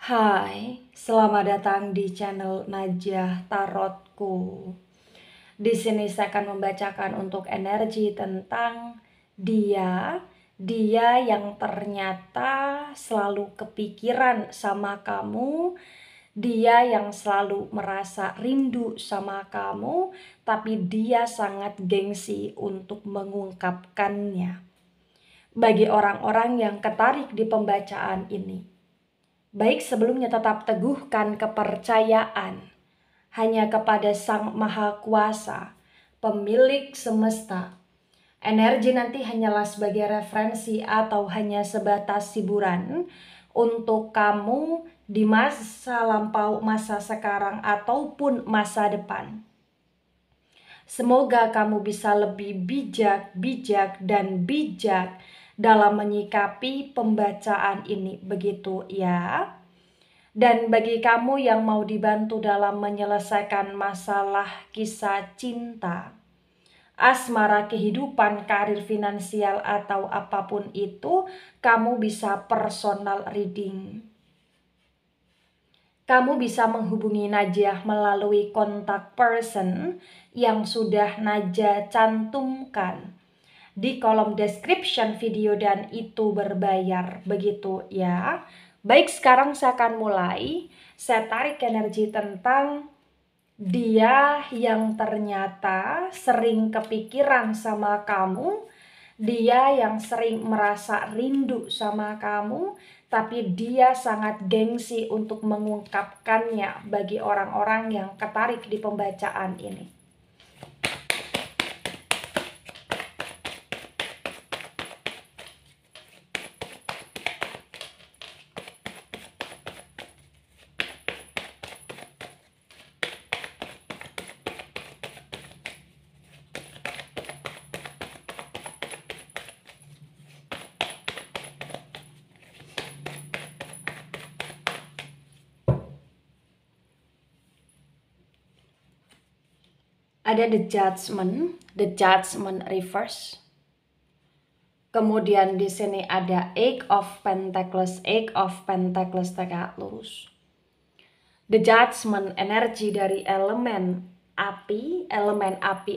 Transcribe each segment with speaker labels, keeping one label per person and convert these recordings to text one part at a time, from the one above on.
Speaker 1: Hai, selamat datang di channel Najah Tarotku. Di sini saya akan membacakan untuk energi tentang dia yang ternyata selalu kepikiran sama kamu, dia yang selalu merasa rindu sama kamu, tapi dia sangat gengsi untuk mengungkapkannya. Bagi orang-orang yang ketarik di pembacaan ini, baik sebelumnya tetap teguhkan kepercayaan hanya kepada Sang Maha Kuasa, pemilik semesta. Energi nanti hanyalah sebagai referensi atau hanya sebatas hiburan untuk kamu di masa lampau, masa sekarang, ataupun masa depan. Semoga kamu bisa lebih bijak dalam menyikapi pembacaan ini, begitu ya. Dan bagi kamu yang mau dibantu dalam menyelesaikan masalah kisah cinta, asmara, kehidupan, karir, finansial, atau apapun itu, kamu bisa personal reading. Kamu bisa menghubungi Najah melalui kontak person yang sudah Najah cantumkan di kolom description video, dan itu berbayar, begitu ya. Baik, sekarang saya akan mulai. Saya tarik energi tentang dia yang ternyata sering kepikiran sama kamu, dia yang sering merasa rindu sama kamu, tapi dia sangat gengsi untuk mengungkapkannya bagi orang-orang yang ketarik di pembacaan ini. Ada the judgment reverse. Kemudian di sini ada Eight of Pentacles tegak lurus. The judgment energi dari elemen api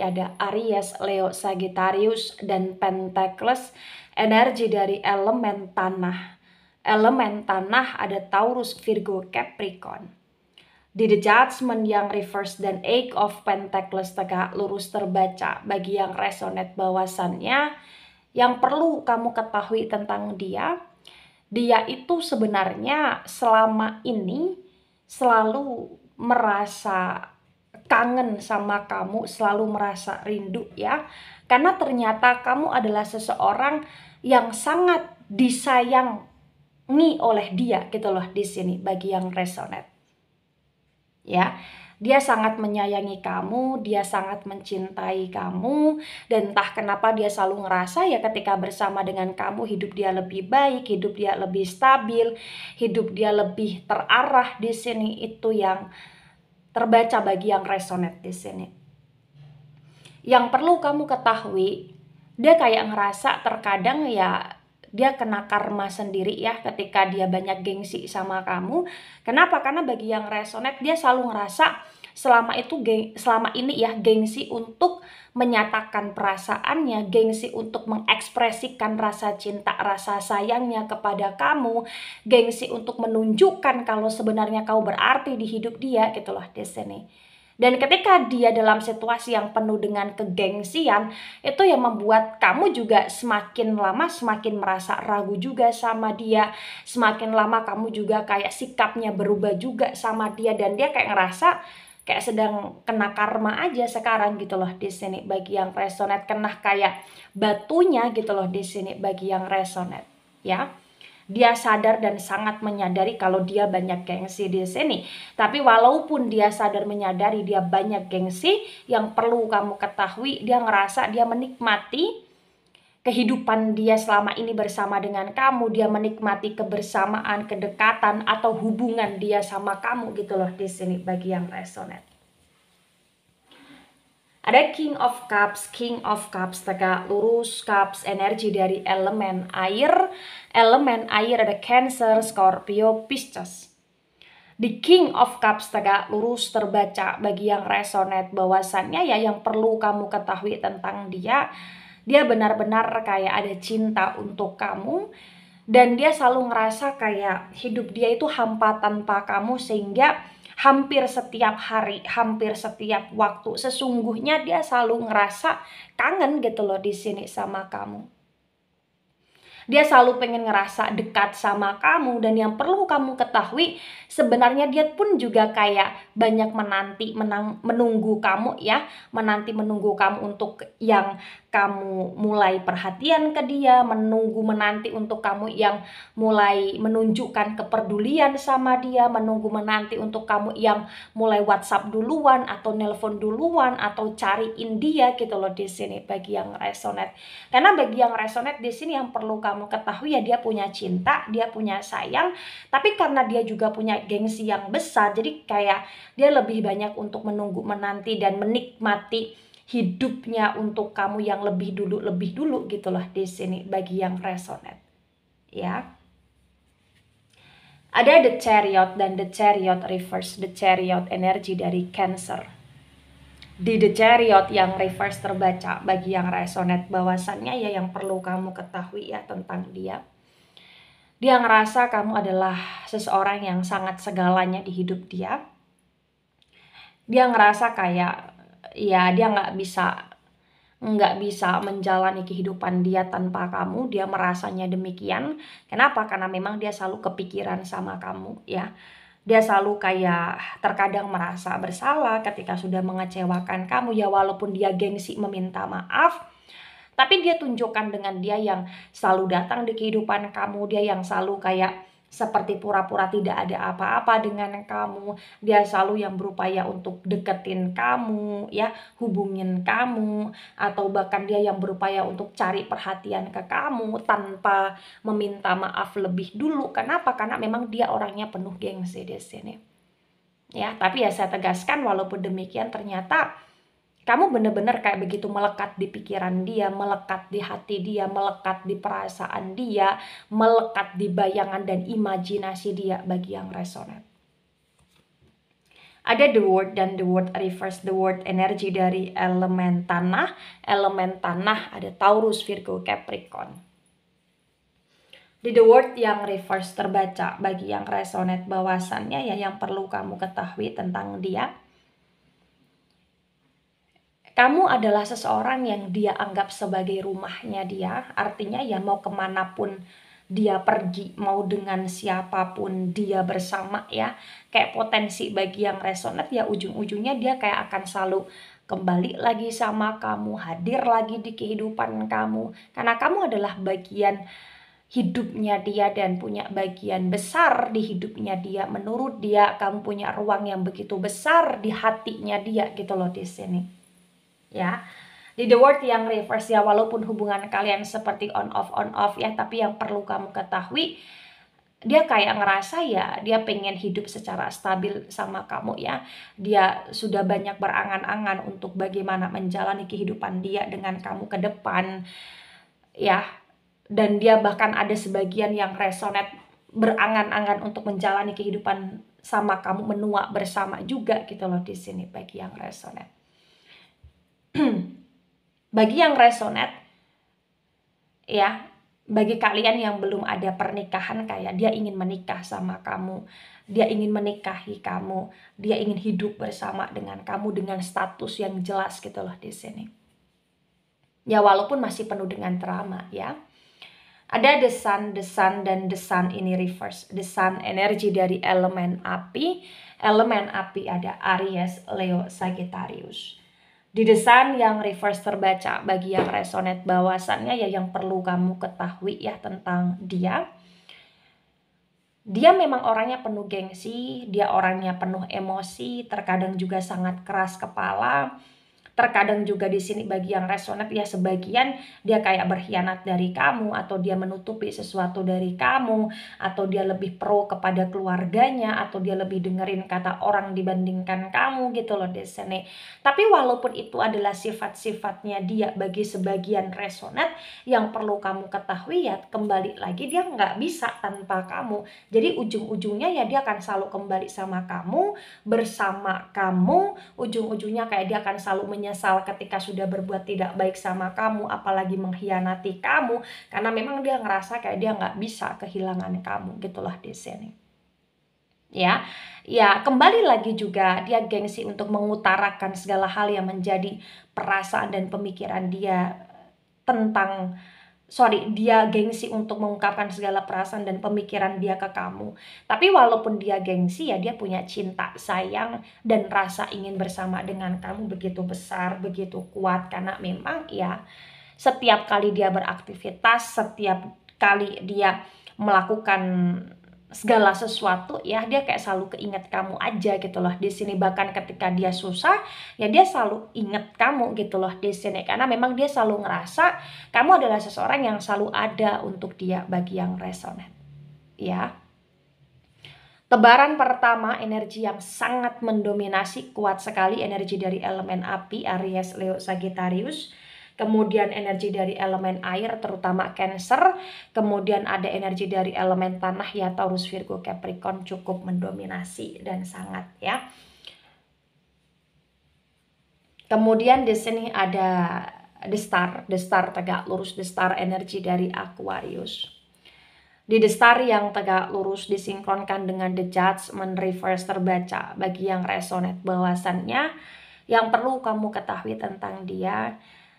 Speaker 1: ada Aries, Leo, Sagittarius, dan Pentacles energi dari elemen tanah. Elemen tanah ada Taurus, Virgo, Capricorn. Di The Judgment yang reverse dan Eight of Pentacles tegak lurus terbaca, bagi yang resonate bahwasannya yang perlu kamu ketahui tentang dia itu sebenarnya selama ini selalu merasa kangen sama kamu, selalu merasa rindu ya. Karena ternyata kamu adalah seseorang yang sangat disayangi oleh dia gitu loh di sini, bagi yang resonate. Ya, dia sangat menyayangi kamu, dia sangat mencintai kamu, dan entah kenapa dia selalu ngerasa ya ketika bersama dengan kamu hidup dia lebih baik, hidup dia lebih stabil, hidup dia lebih terarah di sini. Itu yang terbaca bagi yang resonate di sini. Yang perlu kamu ketahui, dia kayak ngerasa terkadang ya dia kena karma sendiri ya ketika dia banyak gengsi sama kamu. Kenapa? Karena bagi yang resonate, dia selalu ngerasa selama ini ya gengsi untuk menyatakan perasaannya, gengsi untuk mengekspresikan rasa cinta, rasa sayangnya kepada kamu, gengsi untuk menunjukkan kalau sebenarnya kamu berarti di hidup dia gitu loh di sini. Dan ketika dia dalam situasi yang penuh dengan kegengsian, itu yang membuat kamu juga semakin lama semakin merasa ragu juga sama dia. Semakin lama kamu juga kayak sikapnya berubah juga sama dia, dan dia kayak ngerasa kayak sedang kena karma aja sekarang gitu loh di sini, bagi yang resonate, kena kayak batunya gitu loh di sini bagi yang resonate ya. Dia sadar dan sangat menyadari kalau dia banyak gengsi di sini. Tapi walaupun dia sadar menyadari dia banyak gengsi, yang perlu kamu ketahui, dia ngerasa dia menikmati kehidupan dia selama ini bersama dengan kamu. Dia menikmati kebersamaan, kedekatan, atau hubungan dia sama kamu gitu loh di sini bagi yang resonate. Ada King of Cups tegak lurus, Cups energi dari elemen air. Elemen air ada Cancer, Scorpio, Pisces. The King of Cups tegak lurus terbaca bagi yang resonate bahwasannya ya yang perlu kamu ketahui tentang dia, dia benar-benar kayak ada cinta untuk kamu dan dia selalu ngerasa kayak hidup dia itu hampa tanpa kamu, sehingga hampir setiap hari, hampir setiap waktu sesungguhnya dia selalu ngerasa kangen gitu loh di sini sama kamu. Dia selalu pengen ngerasa dekat sama kamu, dan yang perlu kamu ketahui sebenarnya dia pun juga kayak banyak menunggu kamu ya, menunggu kamu untuk yang kamu mulai perhatian ke dia, menanti untuk kamu yang mulai menunjukkan kepedulian sama dia, menanti untuk kamu yang mulai WhatsApp duluan atau nelpon duluan atau cariin dia gitu loh di sini bagi yang resonate. Karena bagi yang resonate di sini yang perlu kamu ketahui ya, dia punya cinta, dia punya sayang, tapi karena dia juga punya gengsi yang besar, jadi kayak dia lebih banyak untuk menunggu, menanti dan menikmati hidupnya untuk kamu yang lebih dulu gitulah di sini bagi yang resonate. Ya. Ada The Chariot dan The Chariot reverse, The Chariot energi dari Cancer. Di The Chariot yang reverse terbaca bagi yang resonate bahwasannya ya yang perlu kamu ketahui ya tentang dia. Dia ngerasa kamu adalah seseorang yang sangat segalanya di hidup dia. Dia ngerasa kayak ya dia nggak bisa menjalani kehidupan dia tanpa kamu. Dia merasanya demikian. Kenapa? Karena memang dia selalu kepikiran sama kamu ya. Dia selalu kayak terkadang merasa bersalah ketika sudah mengecewakan kamu ya, walaupun dia gengsi meminta maaf, tapi dia tunjukkan dengan dia yang selalu datang di kehidupan kamu, dia yang selalu kayak seperti pura-pura tidak ada apa-apa dengan kamu. Dia selalu yang berupaya untuk deketin kamu ya, hubungin kamu, atau bahkan dia yang berupaya untuk cari perhatian ke kamu tanpa meminta maaf lebih dulu. Kenapa? Karena memang dia orangnya penuh gengsi di sini. Ya, tapi ya saya tegaskan walaupun demikian ternyata kamu bener-bener kayak begitu melekat di pikiran dia, melekat di hati dia, melekat di perasaan dia, melekat di bayangan dan imajinasi dia bagi yang resonate. Ada The Word dan The Word reverse. The Word energi dari elemen tanah. Elemen tanah ada Taurus, Virgo, Capricorn. Di The Word yang reverse terbaca bagi yang resonate bahwasannya ya yang perlu kamu ketahui tentang dia, kamu adalah seseorang yang dia anggap sebagai rumahnya dia. Artinya ya mau kemanapun dia pergi, mau dengan siapapun dia bersama ya. Kayak potensi bagi yang resonate ya ujung-ujungnya dia kayak akan selalu kembali lagi sama kamu, hadir lagi di kehidupan kamu. Karena kamu adalah bagian hidupnya dia dan punya bagian besar di hidupnya dia. Menurut dia kamu punya ruang yang begitu besar di hatinya dia gitu loh di sini. Ya, di The Word yang reverse ya, walaupun hubungan kalian seperti on off ya, tapi yang perlu kamu ketahui dia kayak ngerasa ya dia pengen hidup secara stabil sama kamu ya. Dia sudah banyak berangan-angan untuk bagaimana menjalani kehidupan dia dengan kamu ke depan ya. Dan dia bahkan ada sebagian yang resonate berangan-angan untuk menjalani kehidupan sama kamu, menua bersama juga gitu loh di sini bagi yang resonate. Bagi yang resonate ya, bagi kalian yang belum ada pernikahan, kayak dia ingin menikah sama kamu, dia ingin menikahi kamu, dia ingin hidup bersama dengan kamu dengan status yang jelas gitu loh di sini. Ya walaupun masih penuh dengan drama ya. Ada The Sun dan The Sun ini reverse. The Sun energi dari elemen api. Elemen api ada Aries, Leo, Sagittarius. Di The Sun yang reverse terbaca bagi yang resonate bahwasannya ya yang perlu kamu ketahui ya tentang dia. Dia memang orangnya penuh gengsi, dia orangnya penuh emosi, terkadang juga sangat keras kepala. Terkadang juga di sini bagi yang resonate ya, sebagian dia kayak berkhianat dari kamu, atau dia menutupi sesuatu dari kamu, atau dia lebih pro kepada keluarganya, atau dia lebih dengerin kata orang dibandingkan kamu gitu loh di sini. Tapi walaupun itu adalah sifat-sifatnya dia bagi sebagian resonate, yang perlu kamu ketahui ya, kembali lagi dia nggak bisa tanpa kamu. Jadi ujung-ujungnya ya dia akan selalu kembali sama kamu, bersama kamu, ujung-ujungnya kayak dia akan selalu menyesal ketika sudah berbuat tidak baik sama kamu, apalagi mengkhianati kamu, karena memang dia ngerasa kayak dia nggak bisa kehilangan kamu gitulah di sini. Ya, kembali lagi juga dia gengsi untuk mengutarakan segala hal yang menjadi perasaan dan pemikiran dia tentang dia gengsi untuk mengungkapkan segala perasaan dan pemikiran dia ke kamu. Tapi walaupun dia gengsi ya, dia punya cinta, sayang, dan rasa ingin bersama dengan kamu begitu besar, begitu kuat. Karena memang ya setiap kali dia beraktivitas, setiap kali dia melakukan segala sesuatu ya, dia kayak selalu keinget kamu aja gitu loh di sini. Bahkan ketika dia susah ya, dia selalu inget kamu gitu loh di sini, karena memang dia selalu ngerasa kamu adalah seseorang yang selalu ada untuk dia bagi yang resonate ya. Tebaran pertama, energi yang sangat mendominasi, kuat sekali, energi dari elemen api, Aries, Leo, Sagittarius. Kemudian energi dari elemen air, terutama Cancer. Kemudian ada energi dari elemen tanah ya, Taurus, Virgo, Capricorn, cukup mendominasi dan sangat ya. Kemudian di sini ada The Star tegak lurus, The Star energi dari Aquarius. Di The Star yang tegak lurus disinkronkan dengan The Judgment reverse terbaca bagi yang resonate, bahwasannya yang perlu kamu ketahui tentang dia,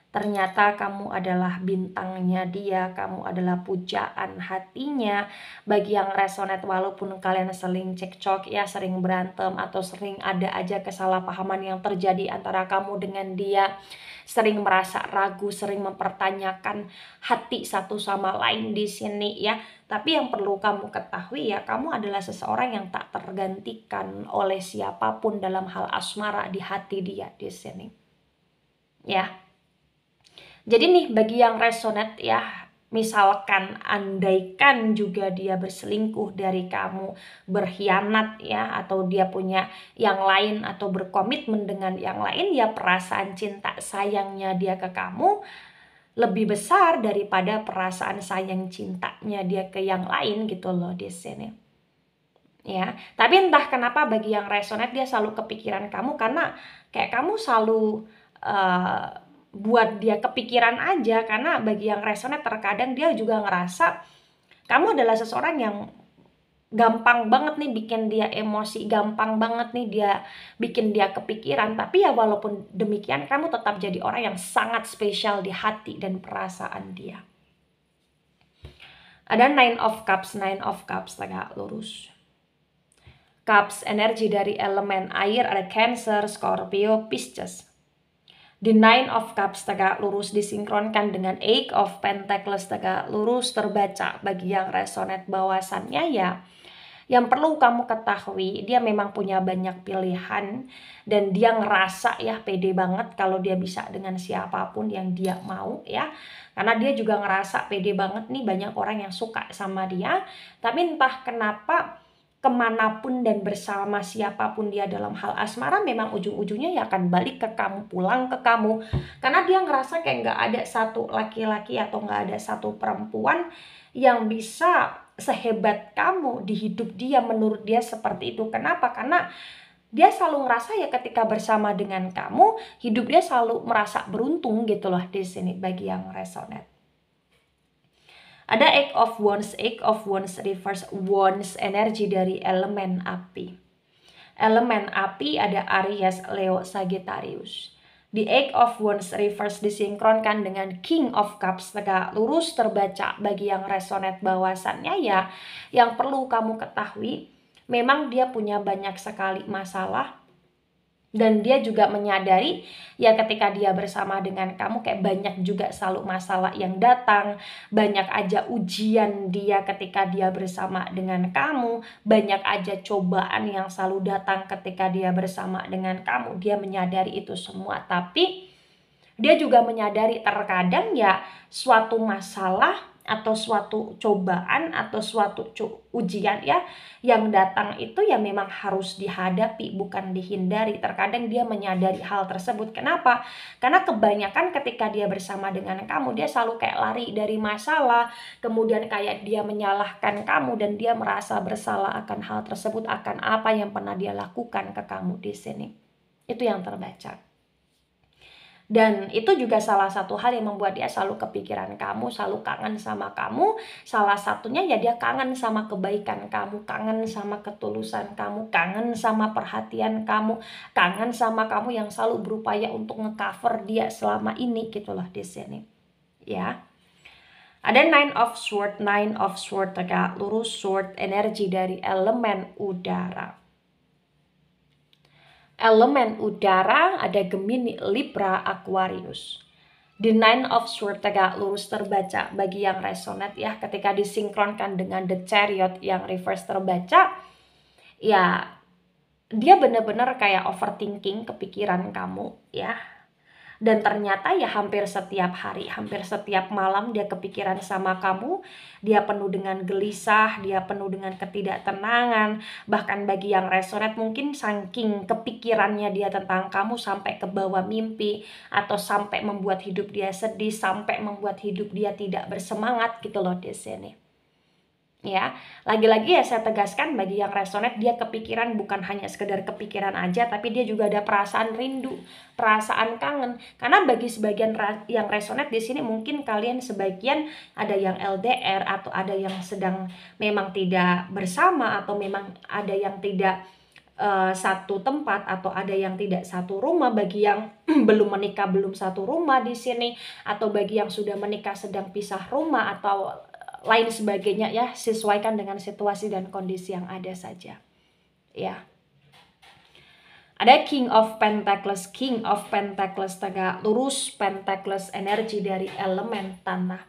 Speaker 1: ternyata kamu adalah bintangnya dia, kamu adalah pujaan hatinya. Bagi yang resonate, walaupun kalian sering cekcok ya, sering berantem, atau sering ada aja kesalahpahaman yang terjadi antara kamu dengan dia, sering merasa ragu, sering mempertanyakan hati satu sama lain di sini ya. Tapi yang perlu kamu ketahui ya, kamu adalah seseorang yang tak tergantikan oleh siapapun dalam hal asmara di hati dia di sini. Ya. Jadi nih bagi yang resonate ya, misalkan andaikan juga dia berselingkuh dari kamu, berkhianat ya, atau dia punya yang lain atau berkomitmen dengan yang lain ya, perasaan cinta sayangnya dia ke kamu lebih besar daripada perasaan sayang cintanya dia ke yang lain gitu loh di sini. Ya, tapi entah kenapa bagi yang resonate dia selalu kepikiran kamu, karena kayak kamu selalu buat dia kepikiran aja. Karena bagi yang resonate terkadang dia juga ngerasa kamu adalah seseorang yang gampang banget nih bikin dia emosi, gampang banget nih dia bikin dia kepikiran. Tapi ya walaupun demikian, kamu tetap jadi orang yang sangat spesial di hati dan perasaan dia. Ada Nine of Cups tegak lurus. Cups energi dari elemen air, ada Cancer, Scorpio, Pisces. The Nine of Cups tegak lurus disinkronkan dengan Eight of Pentacles tegak lurus terbaca bagi yang resonate, bahwasannya ya, yang perlu kamu ketahui, dia memang punya banyak pilihan dan dia ngerasa ya pede banget kalau dia bisa dengan siapapun yang dia mau ya. Karena dia juga ngerasa pede banget nih, banyak orang yang suka sama dia. Tapi entah kenapa kemanapun dan bersama siapapun dia dalam hal asmara, memang ujung-ujungnya ya akan balik ke kamu, pulang ke kamu. Karena dia ngerasa kayak nggak ada satu laki-laki atau nggak ada satu perempuan yang bisa sehebat kamu di hidup dia. Menurut dia seperti itu. Kenapa? Karena dia selalu ngerasa ya ketika bersama dengan kamu, hidup dia selalu merasa beruntung gitu loh di sini bagi yang resonate. Ada Eight of Wands reverse, Wands energi dari elemen api. Elemen api ada Aries, Leo, Sagittarius. The Eight of Wands reverse disinkronkan dengan King of Cups tegak lurus terbaca bagi yang resonate, bahwasannya ya, yang perlu kamu ketahui, memang dia punya banyak sekali masalah. Dan dia juga menyadari ya ketika dia bersama dengan kamu kayak banyak juga selalu masalah yang datang. Banyak aja ujian dia ketika dia bersama dengan kamu. Banyak aja cobaan yang selalu datang ketika dia bersama dengan kamu. Dia menyadari itu semua. Tapi Dia juga menyadari terkadang ya suatu masalah atau suatu cobaan atau suatu ujian ya yang datang itu ya memang harus dihadapi, bukan dihindari. Terkadang dia menyadari hal tersebut. Kenapa? Karena kebanyakan ketika dia bersama dengan kamu, dia selalu kayak lari dari masalah, kemudian kayak dia menyalahkan kamu dan dia merasa bersalah akan hal tersebut, akan apa yang pernah dia lakukan ke kamu di sini. Itu yang terbaca. Dan itu juga salah satu hal yang membuat dia selalu kepikiran kamu, selalu kangen sama kamu. Salah satunya ya dia kangen sama kebaikan kamu, kangen sama ketulusan kamu, kangen sama perhatian kamu, kangen sama kamu yang selalu berupaya untuk ngecover dia selama ini gitu loh di sini. Ya. Ada Nine of Sword tegak lurus, sword energi dari elemen udara. Elemen udara ada Gemini, Libra, Aquarius. The Nine of Swords tegak lurus terbaca bagi yang resonate ya, ketika disinkronkan dengan The Chariot yang reverse terbaca, ya dia benar-benar kayak overthinking kepikiran kamu ya. Dan ternyata ya hampir setiap hari, hampir setiap malam dia kepikiran sama kamu. Dia penuh dengan gelisah, dia penuh dengan ketidaktenangan. Bahkan bagi yang resonate mungkin saking kepikirannya dia tentang kamu sampai ke bawah mimpi, atau sampai membuat hidup dia sedih, sampai membuat hidup dia tidak bersemangat gitu loh di sini. Ya, lagi-lagi ya saya tegaskan bagi yang resonate, dia kepikiran bukan hanya sekedar kepikiran aja, tapi dia juga ada perasaan rindu, perasaan kangen. Karena bagi sebagian yang resonate di sini mungkin kalian sebagian ada yang LDR atau ada yang sedang memang tidak bersama, atau memang ada yang tidak satu tempat, atau ada yang tidak satu rumah. Bagi yang belum menikah belum satu rumah di sini, atau bagi yang sudah menikah sedang pisah rumah atau lain sebagainya ya, sesuaikan dengan situasi dan kondisi yang ada saja ya. Ada King of Pentacles tegak lurus, Pentacles energi dari elemen tanah.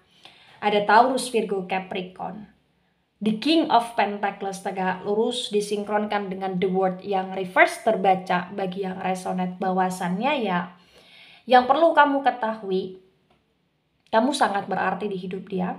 Speaker 1: Ada Taurus, Virgo, Capricorn. The King of Pentacles tegak lurus disinkronkan dengan The World yang reverse terbaca bagi yang resonate, bahwasannya ya yang perlu kamu ketahui, kamu sangat berarti di hidup dia.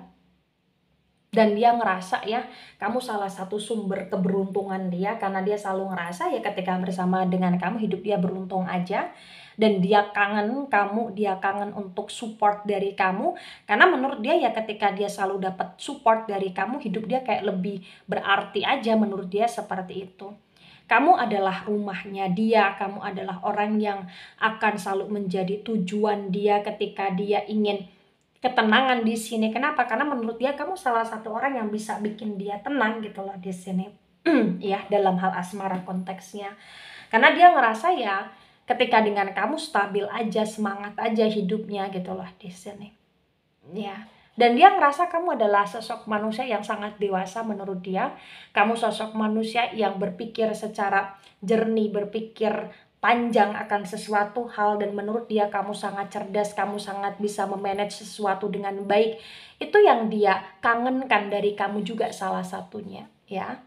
Speaker 1: Dan dia ngerasa ya kamu salah satu sumber keberuntungan dia, karena dia selalu ngerasa ya ketika bersama dengan kamu hidup dia beruntung aja. Dan dia kangen kamu, dia kangen untuk support dari kamu, karena menurut dia ya ketika dia selalu dapat support dari kamu, hidup dia kayak lebih berarti aja, menurut dia seperti itu. Kamu adalah rumahnya dia, kamu adalah orang yang akan selalu menjadi tujuan dia ketika dia ingin ketenangan di sini. Kenapa? Karena menurut dia kamu salah satu orang yang bisa bikin dia tenang gitu loh di sini. Ya, dalam hal asmara konteksnya. Karena dia ngerasa ya ketika dengan kamu stabil aja, semangat aja hidupnya gitu loh di sini. Ya. Dan dia ngerasa kamu adalah sosok manusia yang sangat dewasa menurut dia. Kamu sosok manusia yang berpikir secara jernih, berpikir panjang akan sesuatu hal, dan menurut dia kamu sangat cerdas, kamu sangat bisa memanage sesuatu dengan baik. Itu yang dia kangenkan dari kamu juga salah satunya ya.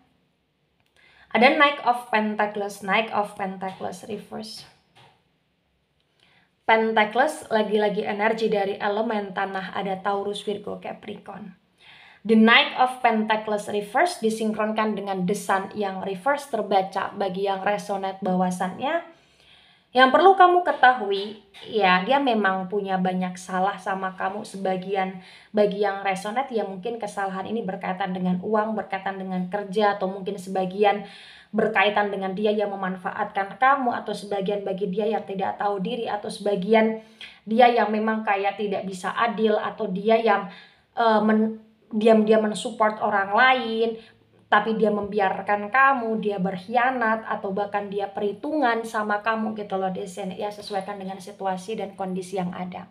Speaker 1: Ada Knight of Pentacles reverse. Pentacles lagi-lagi energi dari elemen tanah, ada Taurus, Virgo, Capricorn. The Knight of Pentacles reverse disinkronkan dengan The Sun yang reverse terbaca bagi yang resonate, bahwasannya yang perlu kamu ketahui ya dia memang punya banyak salah sama kamu. Sebagian bagi yang resonate ya mungkin kesalahan ini berkaitan dengan uang, berkaitan dengan kerja, atau mungkin sebagian berkaitan dengan dia yang memanfaatkan kamu, atau sebagian bagi dia yang tidak tahu diri, atau sebagian dia yang memang kayak tidak bisa adil, atau dia yang diam-diam mensupport orang lain tapi dia membiarkan kamu, dia berkhianat, atau bahkan dia perhitungan sama kamu gitu loh di sini ya, sesuaikan dengan situasi dan kondisi yang ada.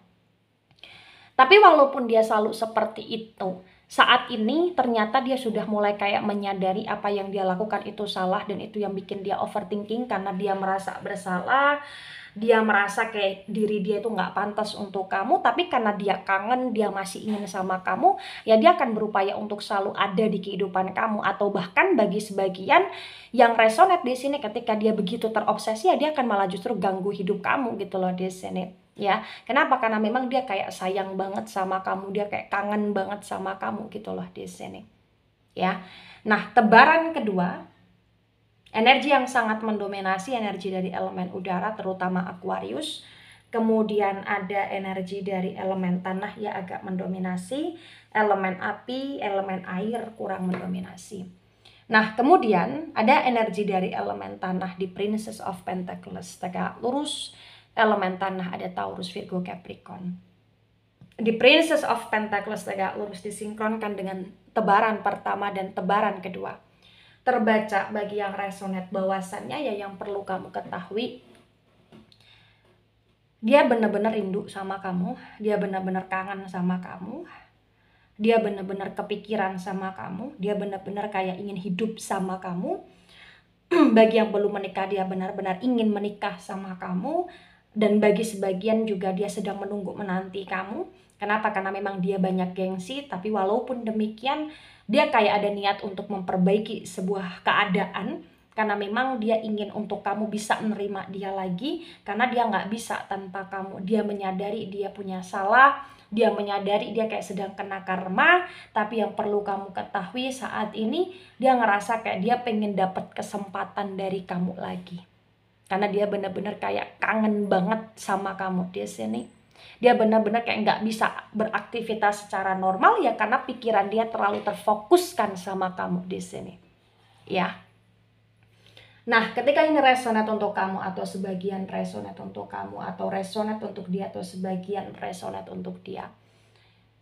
Speaker 1: Tapi walaupun dia selalu seperti itu, saat ini ternyata dia sudah mulai kayak menyadari apa yang dia lakukan itu salah, dan itu yang bikin dia overthinking karena dia merasa bersalah. Dia merasa kayak diri dia itu nggak pantas untuk kamu, tapi karena dia kangen, dia masih ingin sama kamu, ya dia akan berupaya untuk selalu ada di kehidupan kamu. Atau bahkan bagi sebagian yang resonate di sini, ketika dia begitu terobsesi, ya dia akan malah justru ganggu hidup kamu gitu loh di sini. ya. Kenapa? Karena memang dia kayak sayang banget sama kamu, dia kayak kangen banget sama kamu gitu loh di sini. Ya. Nah, tebaran kedua, energi yang sangat mendominasi energi dari elemen udara terutama Aquarius. Kemudian ada energi dari elemen tanah ya agak mendominasi, elemen api, elemen air kurang mendominasi. Nah, kemudian ada energi dari elemen tanah di Princess of Pentacles tegak lurus. Elemen tanah ada Taurus, Virgo, Capricorn. Di Princess of Pentacles tegak lurus disinkronkan dengan tebaran pertama dan tebaran kedua. Terbaca bagi yang resonate bahwasannya ya yang perlu kamu ketahui, dia benar-benar rindu sama kamu, dia benar-benar kangen sama kamu, dia benar-benar kepikiran sama kamu, dia benar-benar kayak ingin hidup sama kamu. Bagi yang belum menikah, dia benar-benar ingin menikah sama kamu. Dan bagi sebagian juga dia sedang menunggu menanti kamu. Kenapa? Karena memang dia banyak gengsi, tapi walaupun demikian dia kayak ada niat untuk memperbaiki sebuah keadaan. Karena memang dia ingin untuk kamu bisa menerima dia lagi, karena dia nggak bisa tanpa kamu. Dia menyadari dia punya salah, dia menyadari dia kayak sedang kena karma. Tapi yang perlu kamu ketahui saat ini, dia ngerasa kayak dia pengen dapat kesempatan dari kamu lagi. Karena dia benar-benar kayak kangen banget sama kamu di sini. Dia benar-benar kayak nggak bisa beraktivitas secara normal ya karena pikiran dia terlalu terfokuskan sama kamu di sini. Ya. Nah, ketika ini resonate untuk kamu atau sebagian resonate untuk kamu atau resonate untuk dia atau sebagian resonate untuk dia,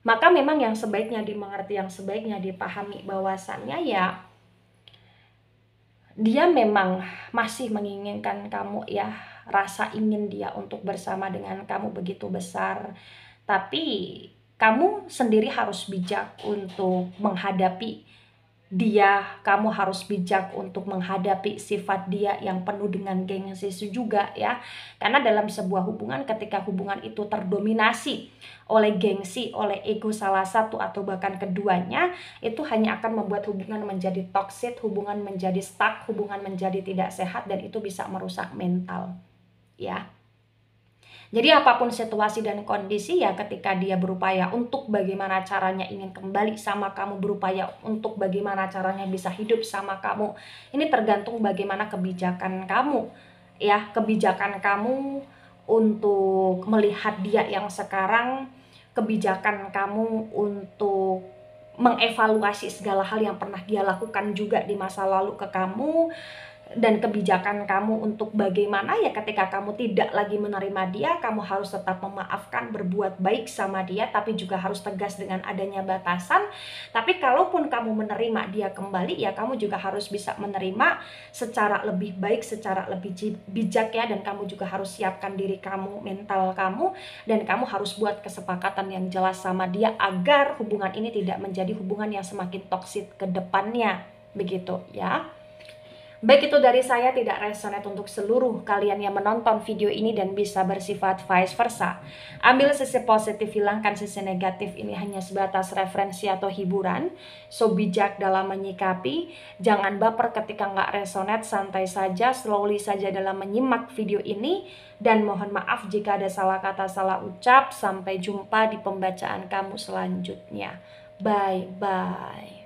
Speaker 1: maka memang yang sebaiknya dimengerti, yang sebaiknya dipahami bahwasannya ya dia memang masih menginginkan kamu ya, rasa ingin dia untuk bersama dengan kamu begitu besar. Tapi kamu sendiri harus bijak untuk menghadapi dia, kamu harus bijak untuk menghadapi sifat dia yang penuh dengan gengsi juga ya. Karena dalam sebuah hubungan, ketika hubungan itu terdominasi oleh gengsi, oleh ego salah satu atau bahkan keduanya, itu hanya akan membuat hubungan menjadi toxic, hubungan menjadi stuck, hubungan menjadi tidak sehat, dan itu bisa merusak mental ya. Jadi apapun situasi dan kondisi ya, ketika dia berupaya untuk bagaimana caranya ingin kembali sama kamu, berupaya untuk bagaimana caranya bisa hidup sama kamu, ini tergantung bagaimana kebijakan kamu ya, kebijakan kamu untuk melihat dia yang sekarang, kebijakan kamu untuk mengevaluasi segala hal yang pernah dia lakukan juga di masa lalu ke kamu, dan kebijakan kamu untuk bagaimana ya ketika kamu tidak lagi menerima dia, kamu harus tetap memaafkan, berbuat baik sama dia, tapi juga harus tegas dengan adanya batasan. Tapi kalaupun kamu menerima dia kembali ya, kamu juga harus bisa menerima secara lebih baik, secara lebih bijak ya, dan kamu juga harus siapkan diri kamu, mental kamu, dan kamu harus buat kesepakatan yang jelas sama dia agar hubungan ini tidak menjadi hubungan yang semakin toksik ke depannya, begitu ya. Baik, itu dari saya, tidak resonate untuk seluruh kalian yang menonton video ini dan bisa bersifat vice versa. Ambil sisi positif, hilangkan sisi negatif, ini hanya sebatas referensi atau hiburan. So bijak dalam menyikapi, jangan baper ketika nggak resonate, santai saja, slowly saja dalam menyimak video ini. Dan mohon maaf jika ada salah kata, salah ucap. Sampai jumpa di pembacaan kamu selanjutnya. Bye-bye.